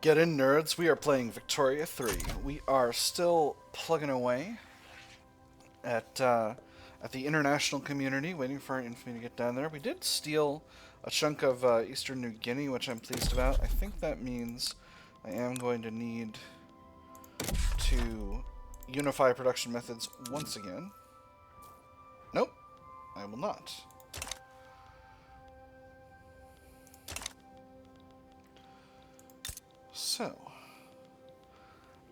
Get in, nerds. We are playing Victoria 3. We are still plugging away at the international community, waiting for our infamy to get down there. We did steal a chunk of eastern New Guinea, which I'm pleased about. I think that means I am going to need to unify production methods once again. Nope, I will not. So,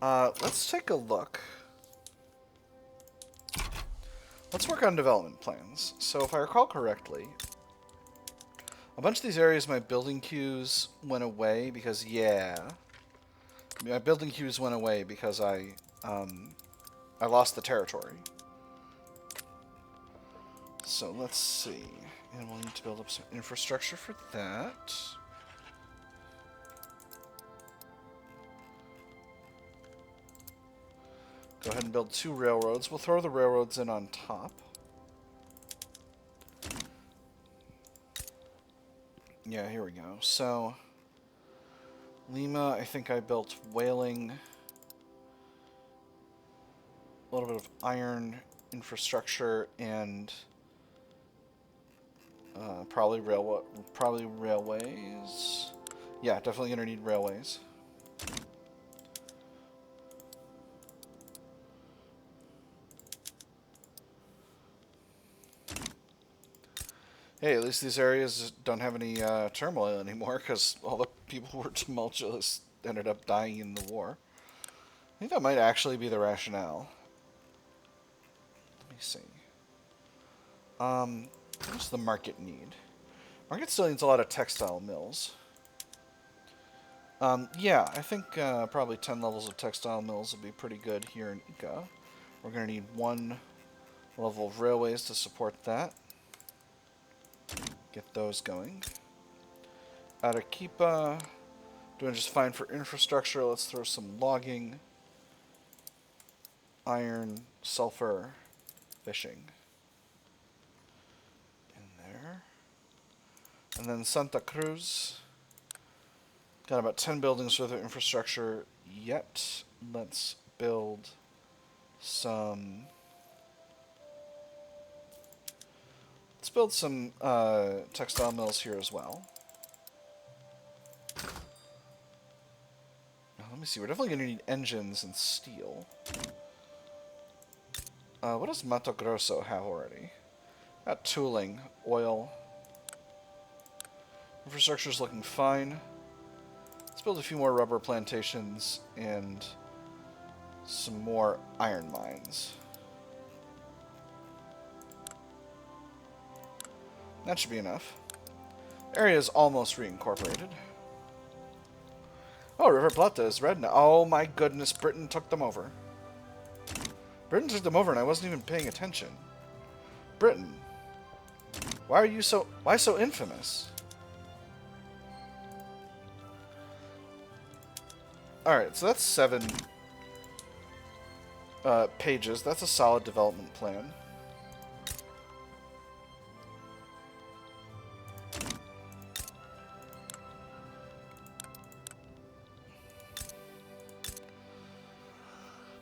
let's take a look. Let's work on development plans. So if I recall correctly, a bunch of these areas my building queues went away because, my building queues went away because I lost the territory. So let's see. And we'll need to build up some infrastructure for that. Go ahead and build 2 railroads. We'll throw the railroads in on top. Yeah, here we go. So, Lima, I think I built whaling, a little bit of iron infrastructure, and probably railways. Yeah, definitely gonna need railways. Hey, at least these areas don't have any turmoil anymore, because all the people who were tumultuous ended up dying in the war. I think that might actually be the rationale. Let me see. What does the market need? Market still needs a lot of textile mills. Yeah, I think probably 10 levels of textile mills would be pretty good here in Ica. We're going to need 1 level of railways to support that. Get those going. Arequipa, doing just fine for infrastructure. Let's throw some logging, iron, sulfur, fishing in there. And then Santa Cruz, got about 10 buildings worth of infrastructure yet. Let's build some... Let's build some textile mills here as well. Now, let me see. We're definitely going to need engines and steel. What does Mato Grosso have already? Got tooling, oil. Infrastructure's looking fine. Let's build a few more rubber plantations and some more iron mines. That should be enough. Area is almost reincorporated. Oh, River Plata is red now. Oh my goodness, Britain took them over. Britain took them over and I wasn't even paying attention. Britain, why so infamous? Alright, so that's 7 pages. That's a solid development plan.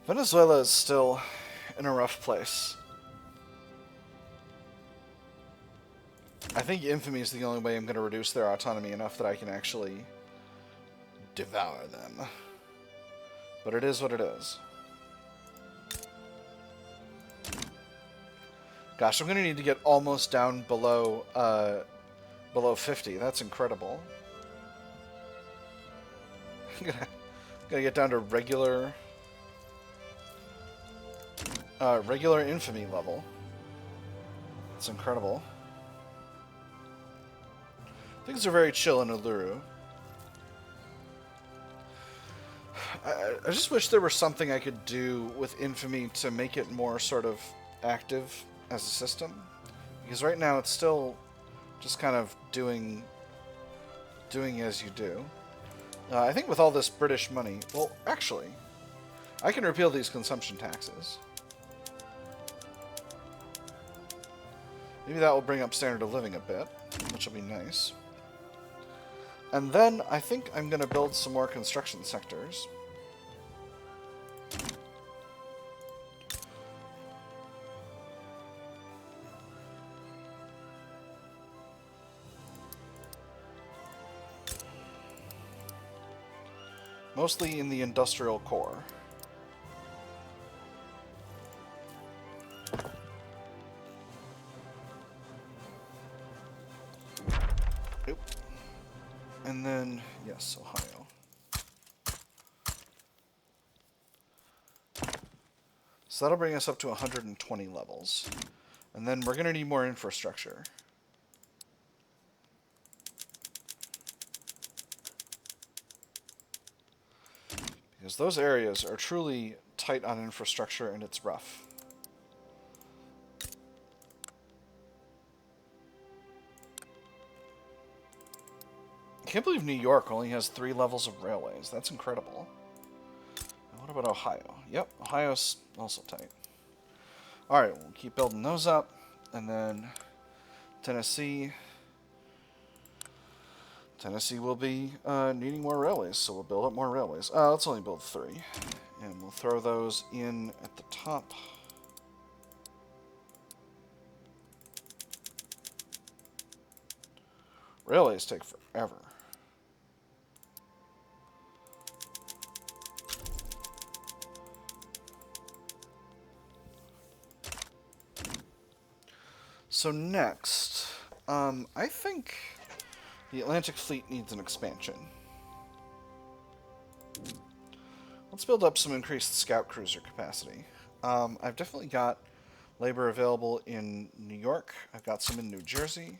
Venezuela is still in a rough place. I think infamy is the only way I'm going to reduce their autonomy enough that I can actually devour them. But it is what it is. Gosh, I'm going to need to get almost down below 50. That's incredible. I'm gonna get down to regular infamy level. That's incredible. Things are very chill in Uluru. I just wish there was something I could do with infamy to make it more sort of active as a system. Because right now it's still just kind of doing as you do. I think with all this British money... Well, actually, I can repeal these consumption taxes. Maybe that will bring up standard of living a bit, which will be nice. And then I think I'm going to build some more construction sectors. Mostly in the industrial core. Oop. And then, yes, Ohio. So that'll bring us up to 120 levels. And then we're going to need more infrastructure. Because those areas are truly tight on infrastructure and it's rough. I can't believe New York only has 3 levels of railways. That's incredible. And what about Ohio? Yep, Ohio's also tight. Alright, we'll keep building those up. And then Tennessee. Tennessee will be needing more railways, so we'll build up more railways. Let's only build 3. And we'll throw those in at the top. Railways take forever. So next, I think the Atlantic Fleet needs an expansion. Let's build up some increased scout cruiser capacity. I've definitely got labor available in New York. I've got some in New Jersey.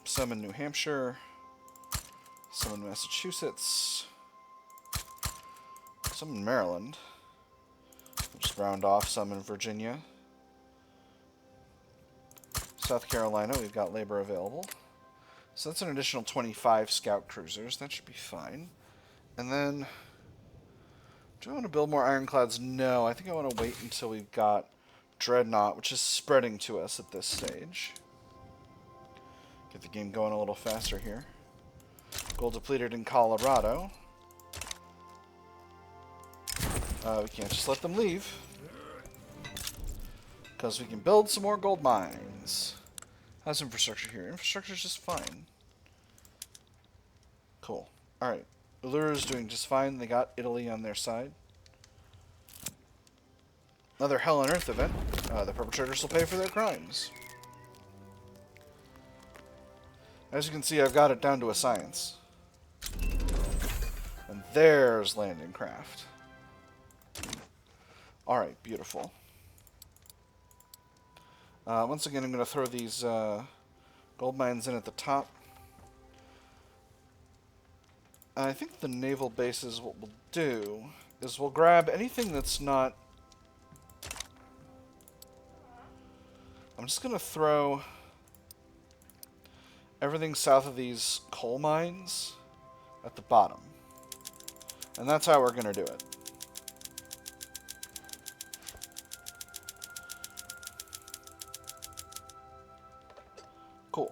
Some in New Hampshire. Some in Massachusetts. Some in Maryland. We'll just round off some in Virginia. South Carolina, we've got labor available. So that's an additional 25 scout cruisers. That should be fine. And then, do I want to build more ironclads? No, I think I want to wait until we've got Dreadnought, which is spreading to us at this stage. Get the game going a little faster here. Gold depleted in Colorado. We can't just let them leave. Because we can build some more gold mines. How's infrastructure here? Infrastructure's just fine. Cool. Alright. Ulura's doing just fine. They got Italy on their side. Another Hell on Earth event. The perpetrators will pay for their crimes. As you can see, I've got it down to a science. And there's landing craft. Alright, beautiful. Once again, I'm going to throw these gold mines in at the top. And I think the naval bases, what we'll do is we'll grab anything that's not... I'm just going to throw everything south of these coal mines at the bottom. And that's how we're going to do it. Cool.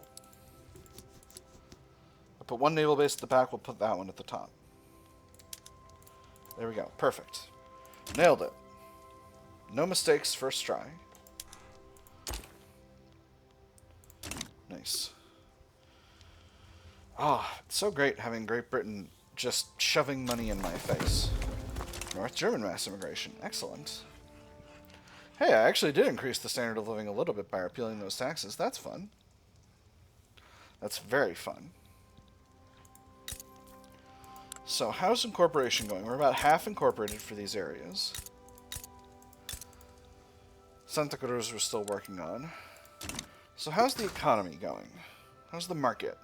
I'll put one naval base at the back, we'll put that one at the top. There we go. Perfect. Nailed it. No mistakes, first try. Nice. Ah, it's so great having Great Britain just shoving money in my face. North German mass immigration. Excellent. Hey, I actually did increase the standard of living a little bit by repealing those taxes. That's fun. That's very fun. So, how's incorporation going? We're about half incorporated for these areas. Santa Cruz we're still working on. So, how's the economy going? How's the market?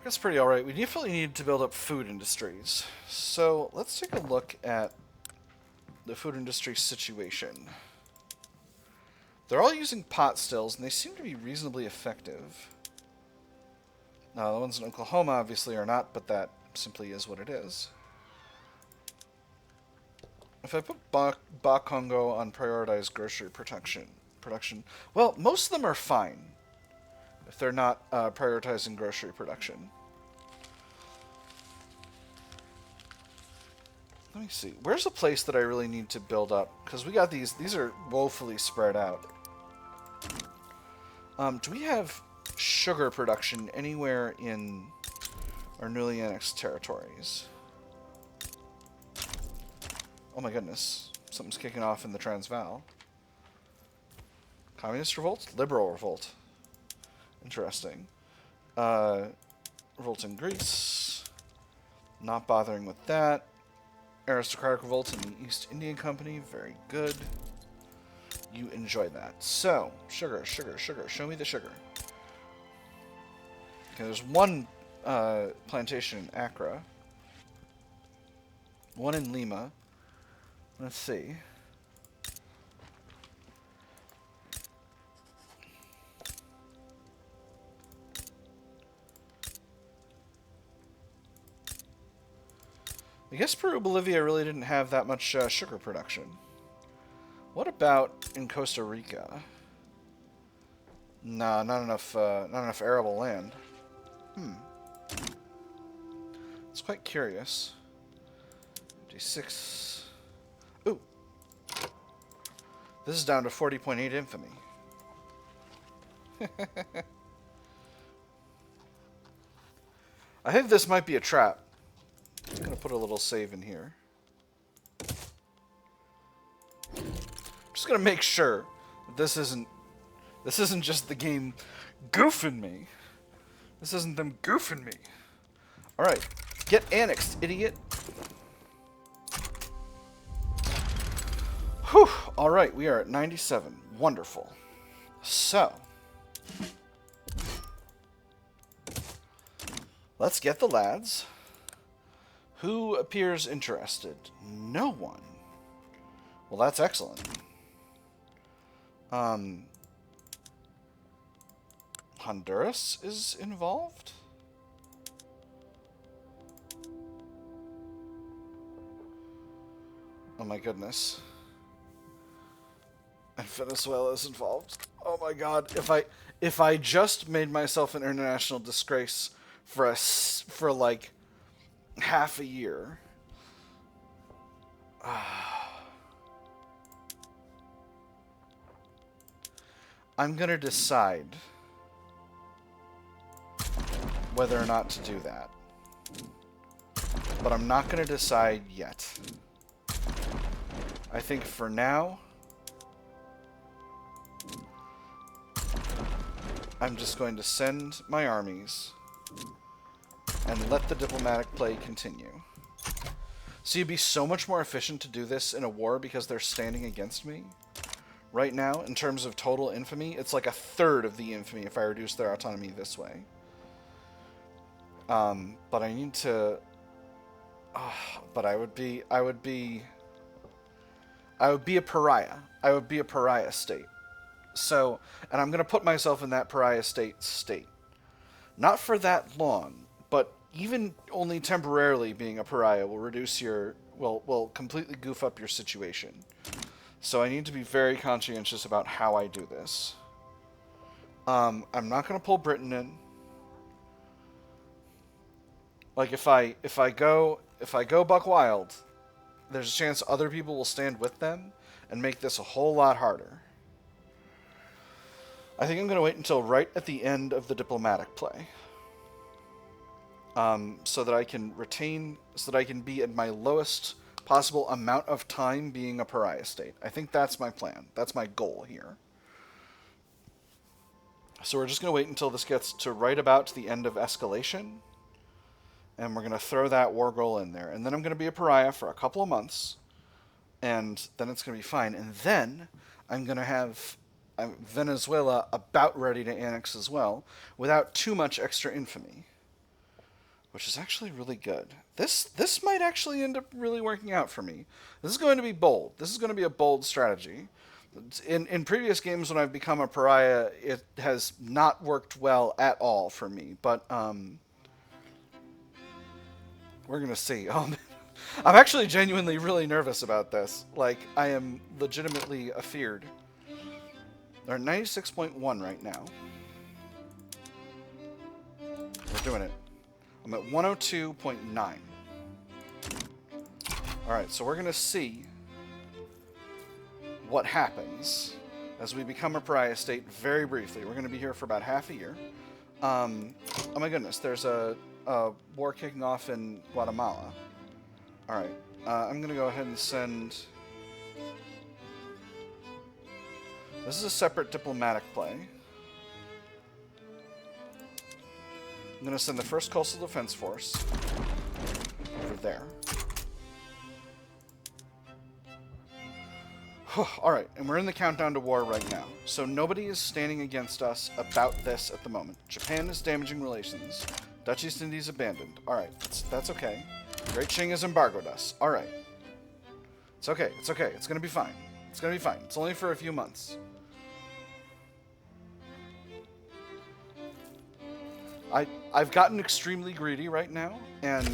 That's pretty alright. We definitely need to build up food industries. So, let's take a look at the food industry situation. They're all using pot stills, and they seem to be reasonably effective. The ones in Oklahoma obviously are not, but that simply is what it is. If I put Congo on prioritized grocery production, well, most of them are fine if they're not prioritizing grocery production. Let me see. Where's a place that I really need to build up? Because we got these. These are woefully spread out. Do we have sugar production anywhere in our newly annexed territories? Oh my goodness. Something's kicking off in the Transvaal. Communist revolt? Liberal revolt. Interesting. Revolt in Greece. Not bothering with that. Aristocratic revolt in the East Indian Company. Very good. You enjoy that. So, sugar, sugar, sugar. Show me the sugar. Okay, there's one plantation in Accra. One in Lima. Let's see. I guess Peru, Bolivia really didn't have that much sugar production. What about in Costa Rica? Nah, not enough arable land. It's quite curious. D6. Ooh. This is down to 40.8 infamy. I think this might be a trap. I'm gonna put a little save in here. I'm just gonna make sure that this isn't just the game goofing me. This isn't them goofing me. Alright. Get annexed, idiot. Whew. Alright, we are at 97. Wonderful. So. Let's get the lads. Who appears interested? No one. Well, that's excellent. Honduras is involved? Oh my goodness. And Venezuela is involved. Oh my god, if I just made myself an international disgrace for like half a year. I'm gonna decide whether or not to do that. But I'm not gonna decide yet. I think for now, I'm just going to send my armies and let the diplomatic play continue. So you'd be so much more efficient to do this in a war because they're standing against me. Right now, in terms of total infamy, it's like a third of the infamy if I reduce their autonomy this way. But I need to... but I would be a pariah. I would be a pariah state. So, and I'm going to put myself in that pariah state. Not for that long, but even only temporarily being a pariah will reduce your... will completely goof up your situation. So I need to be very conscientious about how I do this. I'm not going to pull Britain in. Like if I go buck wild, there's a chance other people will stand with them and make this a whole lot harder. I think I'm going to wait until right at the end of the diplomatic play. So that I can be at my lowest possible amount of time being a pariah state. I think that's my plan. That's my goal here. So we're just going to wait until this gets to right about the end of escalation. And we're going to throw that wargoal in there. And then I'm going to be a pariah for a couple of months. And then it's going to be fine. And then I'm going to have Venezuela about ready to annex as well, without too much extra infamy. Which is actually really good. This might actually end up really working out for me. This is going to be bold. This is going to be a bold strategy. In previous games when I've become a pariah, it has not worked well at all for me. But we're going to see. Oh, I'm actually genuinely really nervous about this. Like, I am legitimately afeared. They're at 96.1 right now. We're doing it. I'm at 102.9. Alright, so we're going to see what happens as we become a pariah state very briefly. We're going to be here for about half a year. Oh my goodness, there's a war kicking off in Guatemala. Alright, I'm going to go ahead and send... This is a separate diplomatic play. I'm going to send the 1st Coastal Defense Force over there. Alright, and we're in the countdown to war right now. So nobody is standing against us about this at the moment. Japan is damaging relations. Dutch East Indies abandoned. Alright, that's okay. Great Qing has embargoed us. Alright. It's okay, it's okay. It's gonna be fine. It's gonna be fine. It's only for a few months. I've gotten extremely greedy right now, and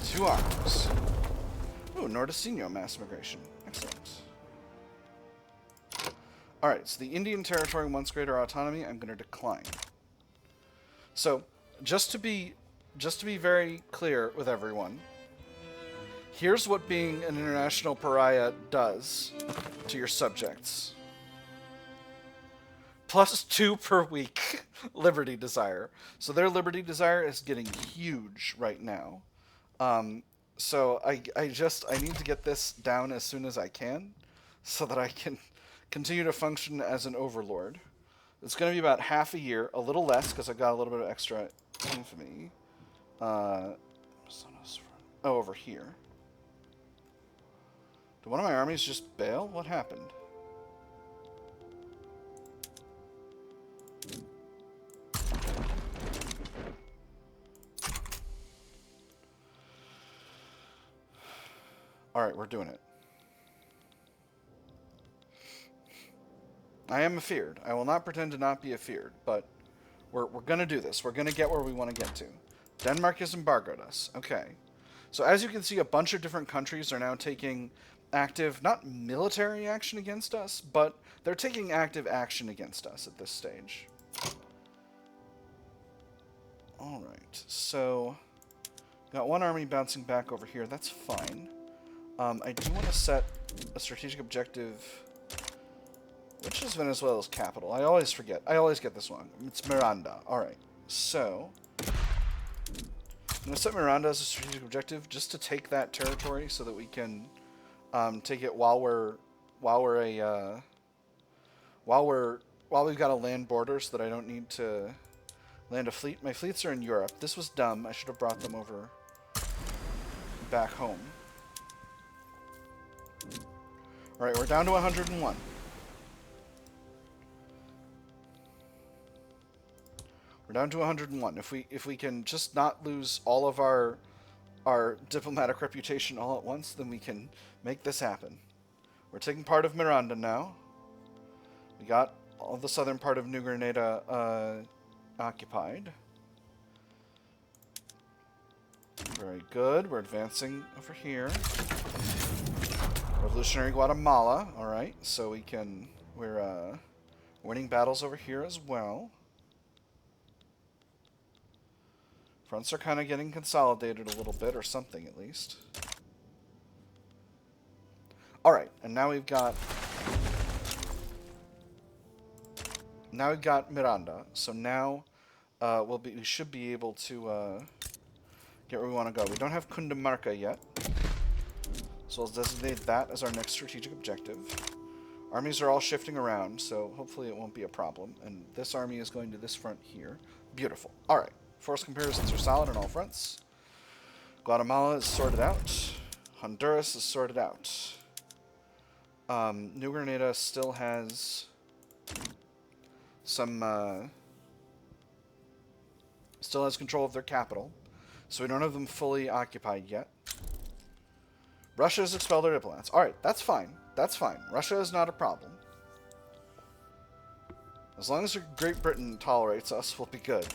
2 arms. Ooh, Nordestino mass immigration. Excellent. Alright, so the Indian territory wants greater autonomy. I'm going to decline. So, just to be very clear with everyone, here's what being an international pariah does to your subjects. +2 per week liberty desire. So their liberty desire is getting huge right now. So I need to get this down as soon as I can so that I can continue to function as an overlord. It's going to be about half a year, a little less because I've got a little bit of extra infamy. Over here. Did one of my armies just bail? What happened? Alright, we're doing it. I am afeared. I will not pretend to not be afeared, but we're going to do this. We're going to get where we want to get to. Denmark has embargoed us. Okay. So as you can see, a bunch of different countries are now taking active, not military action against us, but they're taking active action against us at this stage. Alright, so got one army bouncing back over here. That's fine. I do want to set a strategic objective. Which is Venezuela's capital? I always forget. I always get this wrong. It's Miranda. Alright, so I'm going to set Miranda as a strategic objective just to take that territory so that we can take it while we've got a land border so that I don't need to land a fleet. My fleets are in Europe. This was dumb. I should have brought them over back home. Alright, we're down to 101. We're down to 101. If we can just not lose all of our diplomatic reputation all at once, then we can make this happen. We're taking part of Miranda now. We got all the southern part of New Grenada occupied. Very good. We're advancing over here. Revolutionary Guatemala. Alright, so we're winning battles over here as well. Fronts are kind of getting consolidated a little bit, or something at least. Alright, and now we've got Miranda. So now we should be able to get where we want to go. We don't have Cundinamarca yet. So I'll designate that as our next strategic objective. Armies are all shifting around, so hopefully it won't be a problem. And this army is going to this front here. Beautiful. Alright. Force comparisons are solid on all fronts. Guatemala is sorted out. Honduras is sorted out. New Grenada still has some... still has control of their capital. So we don't have them fully occupied yet. Russia has expelled their diplomats. Alright, that's fine. That's fine. Russia is not a problem. As long as Great Britain tolerates us, we'll be good.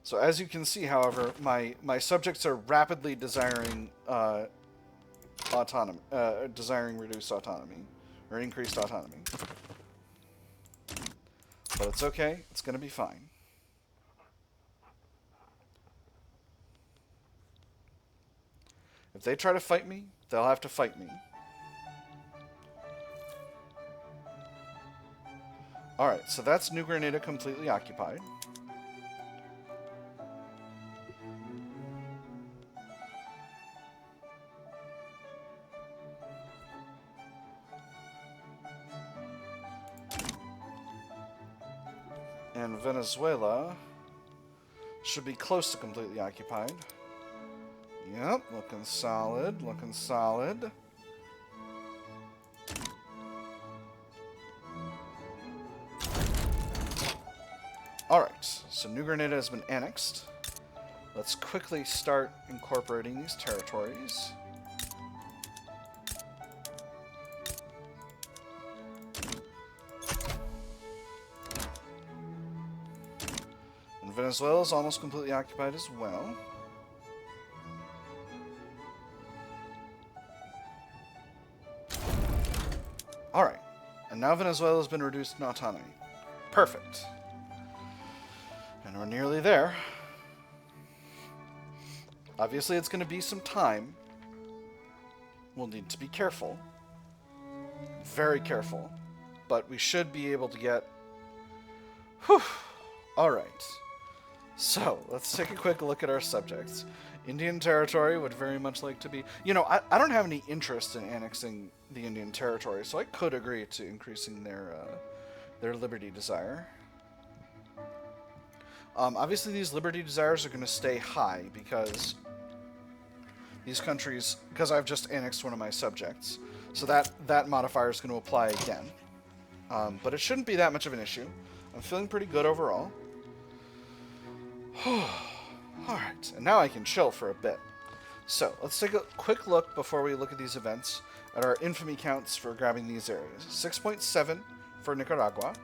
So as you can see, however, my subjects are rapidly desiring autonomy, desiring reduced autonomy, or increased autonomy. But it's okay. It's going to be fine. If they try to fight me, they'll have to fight me. Alright, so that's New Grenada completely occupied. And Venezuela should be close to completely occupied. Yep, looking solid, looking solid. Alright, so New Grenada has been annexed. Let's quickly start incorporating these territories. And Venezuela is almost completely occupied as well. Alright, and now Venezuela has been reduced in autonomy. Perfect. And we're nearly there. Obviously, it's going to be some time. We'll need to be careful. Very careful. But we should be able to get... Whew. Alright. So, let's take a quick look at our subjects. Indian Territory would very much like to be... You know, I don't have any interest in annexing the Indian Territory, so I could agree to increasing their liberty desire. Obviously, these liberty desires are going to stay high because these countries... Because I've just annexed one of my subjects. So that modifier is going to apply again. But it shouldn't be that much of an issue. I'm feeling pretty good overall. Alright, and now I can chill for a bit. So, let's take a quick look before we look at these events at our infamy counts for grabbing these areas. 6.7 for Nicaragua.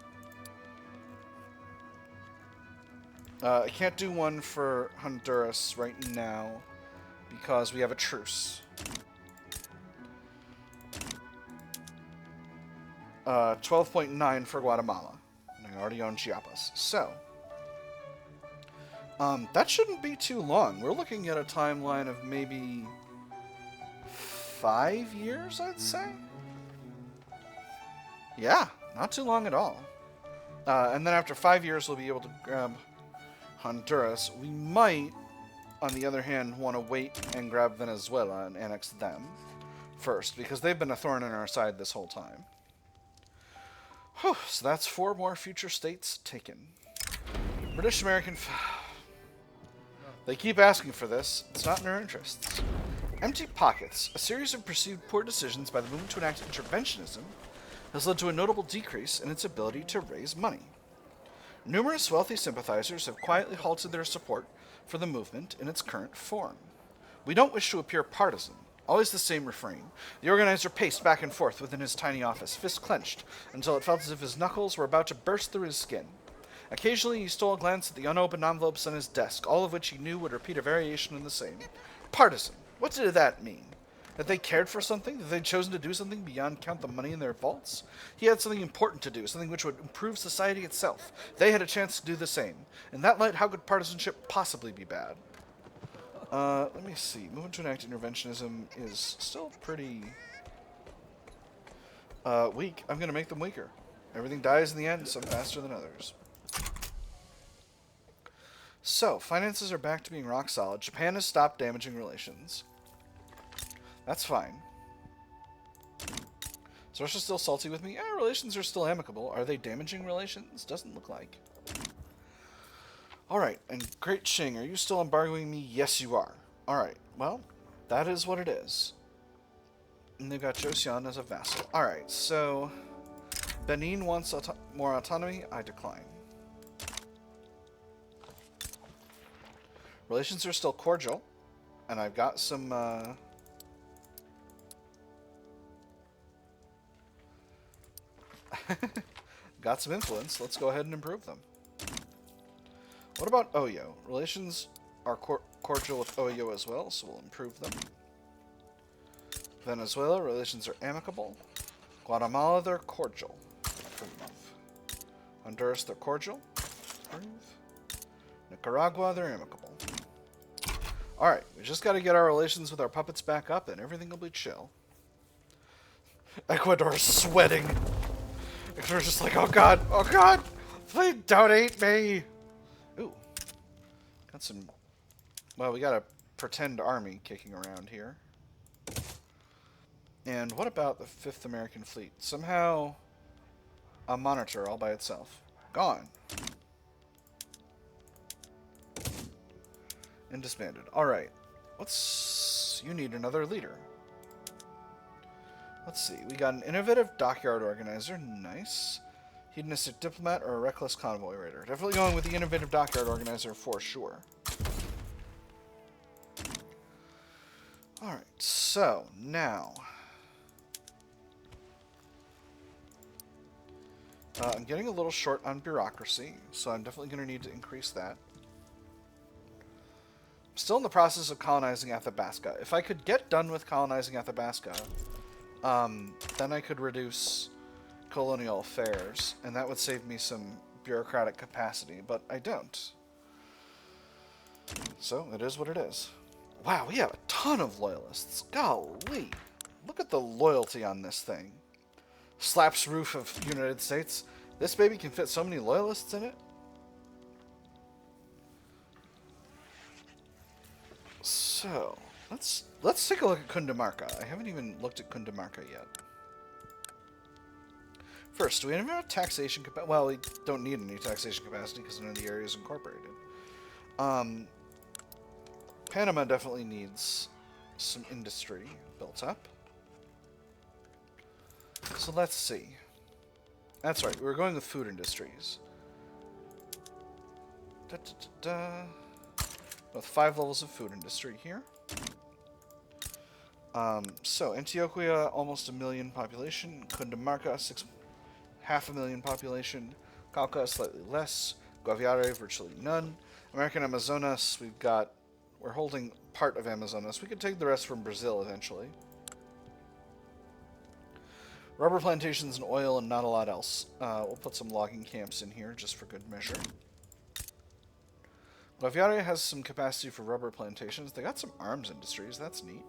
I can't do one for Honduras right now because we have a truce. 12.9 for Guatemala. And I already own Chiapas. So, that shouldn't be too long. We're looking at a timeline of maybe 5 years, I'd say. Yeah, not too long at all. And then after 5 years, we'll be able to grab Honduras. We might, on the other hand, want to wait and grab Venezuela and annex them first, because they've been a thorn in our side this whole time. Whew, so that's 4 more future states taken. British American... They keep asking for this. It's not in our interests. Empty pockets. A series of perceived poor decisions by the movement to enact interventionism has led to a notable decrease in its ability to raise money. Numerous wealthy sympathizers have quietly halted their support for the movement in its current form. We don't wish to appear partisan. Always the same refrain. The organizer paced back and forth within his tiny office, fists clenched, until it felt as if his knuckles were about to burst through his skin. Occasionally he stole a glance at the unopened envelopes on his desk, all of which he knew would repeat a variation in the same. Partisan. What did that mean? That they cared for something? That they'd chosen to do something beyond count the money in their vaults? He had something important to do, something which would improve society itself. They had a chance to do the same. In that light, how could partisanship possibly be bad? Let me see. Movement to enact interventionism is still pretty weak. I'm going to make them weaker. Everything dies in the end, some faster than others. So, finances are back to being rock solid. Japan has stopped damaging relations. That's fine. Is Russia still salty with me? Yeah, relations are still amicable. Are they damaging relations? Doesn't look like. Alright, and Great Qing, are you still embargoing me? Yes, you are. Alright, well, that is what it is. And they've got Joseon as a vassal. Alright, so... Benin wants more autonomy. I decline. Relations are still cordial. And I've got some... got some influence. Let's go ahead and improve them. What about Oyo? Relations are cordial with Oyo as well, so we'll improve them. Venezuela, relations are amicable. Guatemala, they're cordial. Approve. Honduras, they're cordial. Approve. Nicaragua, they're amicable. Alright, we just got to get our relations with our puppets back up and everything will be chill. Ecuador's sweating. Ecuador's just like, oh god, please don't eat me. Ooh. Got some... Well, we got a pretend army kicking around here. And what about the 5th American Fleet? Somehow a monitor all by itself. Gone. And disbanded. Alright. You need another leader. Let's see. We got an innovative dockyard organizer. Nice. Hedonistic diplomat or a reckless convoy raider. Definitely going with the innovative dockyard organizer for sure. Alright. So, now... I'm getting a little short on bureaucracy, so I'm definitely going to need to increase that. I'm still in the process of colonizing Athabasca. If I could get done with colonizing Athabasca, then I could reduce colonial affairs, and that would save me some bureaucratic capacity, but I don't. So, it is what it is. Wow, we have a ton of loyalists. Golly. Look at the loyalty on this thing. Slaps roof of United States. This baby can fit so many loyalists in it. So, let's take a look at Cundinamarca. I haven't even looked at Cundinamarca yet. First, do we have taxation capacity? Well, we don't need any taxation capacity because none of the area is incorporated. Panama definitely needs some industry built up. So let's see. That's right, we were going with food industries. With 5 levels of food industry here. So Antioquia, almost 1 million population. Cundinamarca, 500,000 population. Cauca, slightly less. Guaviare, virtually none. American Amazonas, we're holding part of Amazonas. We could take the rest from Brazil eventually. Rubber plantations and oil and not a lot else. We'll put some logging camps in here just for good measure. Guaviare has some capacity for rubber plantations. They got some arms industries. That's neat.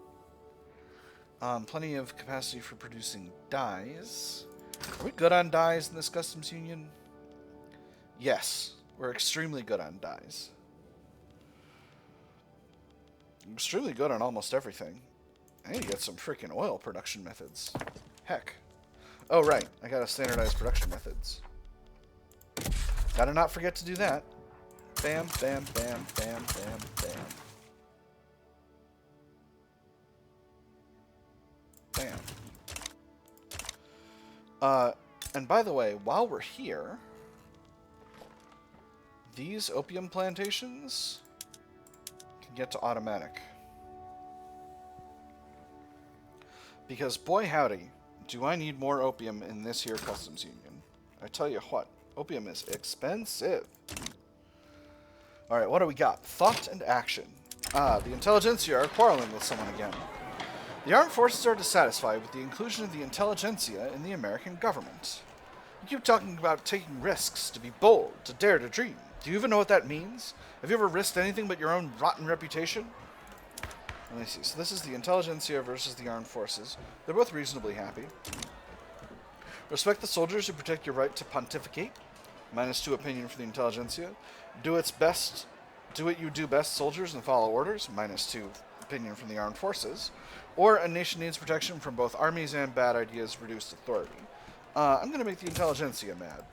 Plenty of capacity for producing dyes. Are we good on dyes in this customs union? Yes. We're extremely good on dyes. Extremely good on almost everything. I need to get some freaking oil production methods. Heck. Oh, right. I gotta standardize production methods. Gotta not forget to do that. Bam, bam, bam, bam, bam, bam. Bam. And by the way, while we're here, these opium plantations can get to automatic. Because, boy howdy, do I need more opium in this here customs union. I tell you what, opium is expensive. Alright, what do we got? Thought and action. The intelligentsia are quarreling with someone again. The armed forces are dissatisfied with the inclusion of the intelligentsia in the American government. You keep talking about taking risks, to be bold, to dare to dream. Do you even know what that means? Have you ever risked anything but your own rotten reputation? Let me see. So this is the intelligentsia versus the armed forces. They're both reasonably happy. Respect the soldiers who protect your right to pontificate. -2 opinion for the intelligentsia. Do what you do best, soldiers, and follow orders. -2 opinion from the armed forces. Or a nation needs protection from both armies and bad ideas, reduced authority. I'm going to make the intelligentsia mad.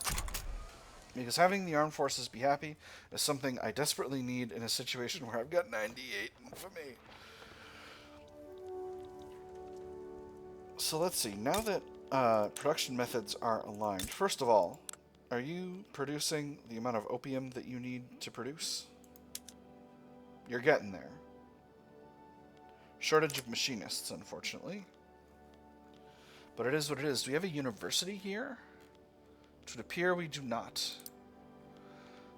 Because having the armed forces be happy is something I desperately need in a situation where I've got 98 infamy. So let's see. Now that production methods are aligned, first of all, are you producing the amount of opium that you need to produce? You're getting there. Shortage of machinists, unfortunately. But it is what it is. Do we have a university here? It would appear we do not.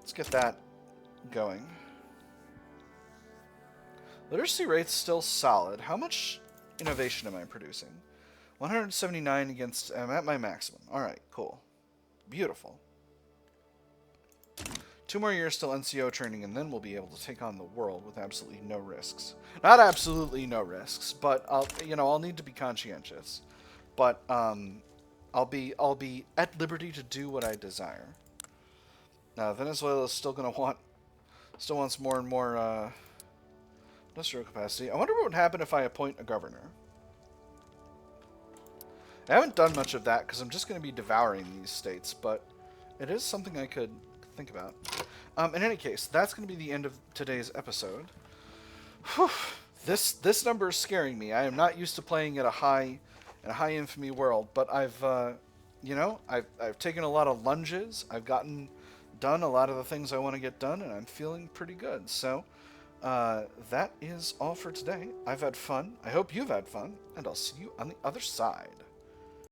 Let's get that going. Literacy rate's still solid. How much innovation am I producing? 179 against... I'm at my maximum. Alright, cool. Beautiful. 2 more years till NCO training, and then we'll be able to take on the world with absolutely no risks. Not absolutely no risks, but I'll need to be conscientious. But I'll be at liberty to do what I desire. Now Venezuela is still wants more and more industrial capacity. I wonder what would happen if I appoint a governor. I haven't done much of that because I'm just going to be devouring these states, but it is something I could think about. In any case, that's going to be the end of today's episode. Whew. This number is scaring me. I am not used to playing at a high infamy world, but I've taken a lot of lunges. I've gotten done a lot of the things I want to get done, and I'm feeling pretty good. So that is all for today. I've had fun. I hope you've had fun, and I'll see you on the other side.